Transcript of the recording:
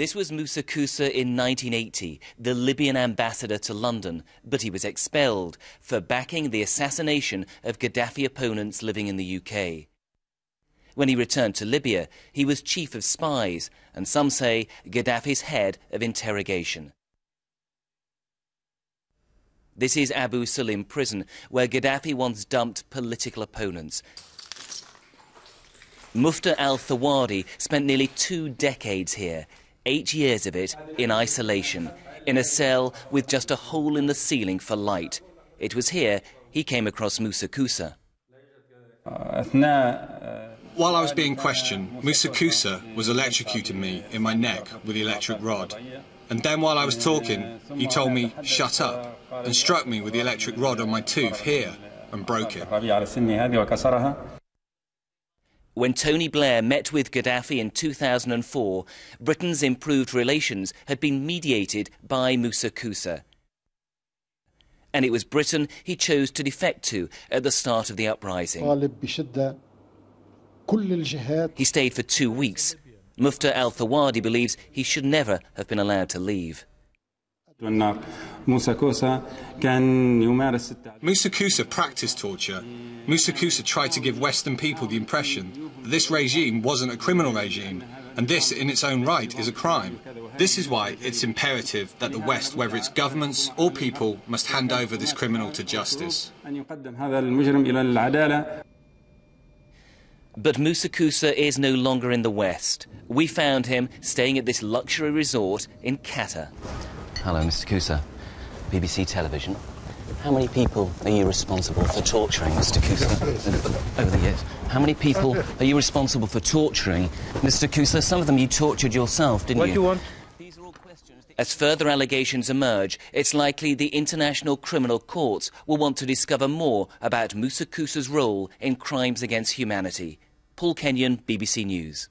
This was Musa Kusa in 1980, the Libyan ambassador to London, but he was expelled for backing the assassination of Gaddafi opponents living in the UK. When he returned to Libya, he was chief of spies, and some say Gaddafi's head of interrogation. This is Abu Salim prison, where Gaddafi once dumped political opponents. Mufti al-Thawadi spent nearly 2 decades here, 8 years of it in isolation, in a cell with just a hole in the ceiling for light. It was here he came across Musa Kusa. While I was being questioned, Musa Kusa was electrocuting me in my neck with the electric rod. And then while I was talking, he told me, "Shut up," and struck me with the electric rod on my tooth here and broke it. When Tony Blair met with Gaddafi in 2004, Britain's improved relations had been mediated by Musa Kusa. And it was Britain he chose to defect to at the start of the uprising. He stayed for 2 weeks. Mufti al-Thawadi believes he should never have been allowed to leave. Musa Kusa practiced torture. Musa Kusa tried to give Western people the impression that this regime wasn't a criminal regime, and this in its own right is a crime. This is why it's imperative that the West, whether it's governments or people, must hand over this criminal to justice. But Musa Kusa is no longer in the West. We found him staying at this luxury resort in Qatar. Hello, Mr. Kusa. BBC Television. How many people are you responsible for torturing, Mr. Kusa, over the years? How many people are you responsible for torturing, Mr. Kusa? Some of them you tortured yourself, didn't you? What do you want? These are all questions. As further allegations emerge, it's likely the International Criminal Courts will want to discover more about Musa Kusa's role in crimes against humanity. Paul Kenyon, BBC News.